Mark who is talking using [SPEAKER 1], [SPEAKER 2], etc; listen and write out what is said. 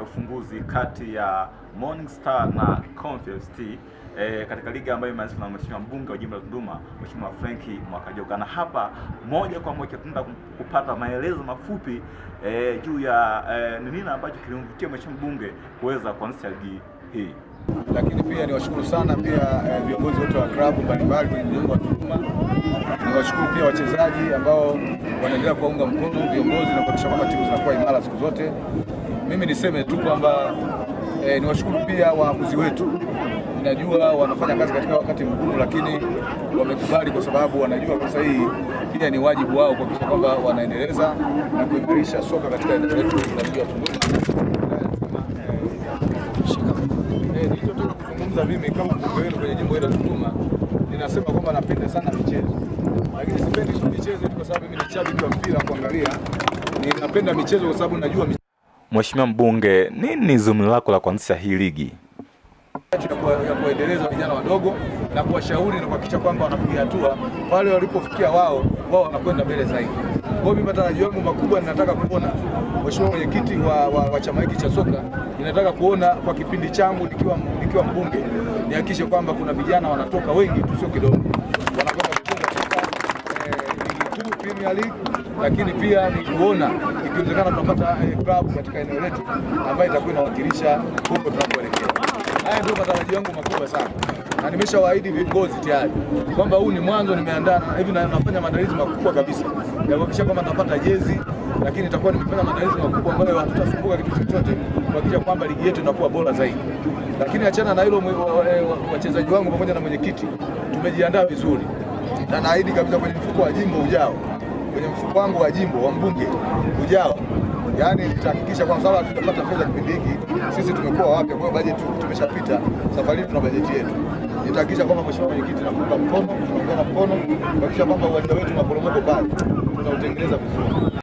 [SPEAKER 1] Ufunguzi kati ya Morning Star na Confiance FC katika ligi ambayo imeanzishwa na Mheshimiwa mbunge wa jimbo la Tunduma, Mheshimiwa Frankie Mwakajoka. Na hapa moja kwa moja tunaenda kupata maelezo mafupi juu ya nini ambacho kilimvutia Mheshimiwa mbunge kuweza kuanzisha ligi hii.
[SPEAKER 2] Lakini pia niwashukuru sana pia viongozi wote wa klabu mbalimbali kwenye jimbo la Tunduma. Niwashukuru pia wachezaji ambao wanaendelea kuwaunga mkono viongozi na kuhakikisha kwamba timu zinakuwa imara siku zote. Mimi niseme tu kwamba niwashukuru pia waamuzi wetu. Ninajua wanafanya kazi katika wakati mgumu, lakini wamekubali kwa sababu wanajua kwa sahihi pia ni wajibu wao kuhakikisha kwamba wanaendeleza na kuimarisha soka katika eneo letu la jimbo la Tunduma. Nilichotaka kuzungumza mimi kama mbunge wenu kwenye jimbo la Tunduma, ninasema kwamba napenda sana michezo, lakini sipendi tu michezo kwa sababu mimi ni shabiki wa mpira kuangalia. Ninapenda michezo kwa sababu najua
[SPEAKER 1] Mheshimiwa mbunge, nini zumuni lako la kuanzisha hii ligi?
[SPEAKER 2] Ya kuendeleza vijana wadogo na kuwashauri na kuhakikisha kwamba wanapiga hatua pale walipofikia wao wanakwenda mbele zaidi. Kwa hiyo mimi matarajio yangu makubwa ninataka kuona Mheshimiwa mwenyekiti wa chama hiki cha soka, ninataka kuona kwa kipindi changu nikiwa mbunge nihakikishe kwamba kuna vijana wanatoka wengi tu, sio kidogo, wanakwenda kucheza katika Premier League, lakini pia ni kuona ikiwezekana tunapata klabu katika eneo letu ambayo itakuwa inawakilisha huko tunapoelekea. Haya ndio matarajio yangu makubwa sana, na nimeshawaahidi viongozi tayari kwamba huu ni mwanzo. Nimeandaa hivi na nafanya maandalizi makubwa kabisa ya kuhakikisha kwamba napata jezi, lakini itakuwa nimefanya maandalizi makubwa ambayo hatutasumbuka kitu chochote kuhakikisha kwamba ligi yetu inakuwa bora zaidi. Lakini achana na hilo, wachezaji wangu pamoja na mwenyekiti tumejiandaa vizuri, na naahidi kabisa kwenye mfuko wa jimbo ujao, kwenye mfuko wangu wa jimbo wa mbunge ujao, yani nitahakikisha kwa sababu tutapata fedha kipindi hiki. Sisi tumekuwa wapya, kwa hiyo bajeti tumeshapita, safari hii tuna bajeti yetu. Nitahakikisha kwamba Mheshimiwa mwenyekiti nakuunga mkono, tunaungana mkono kuhakikisha kwamba uwanja wetu maporomoko pale tunautengeneza vizuri.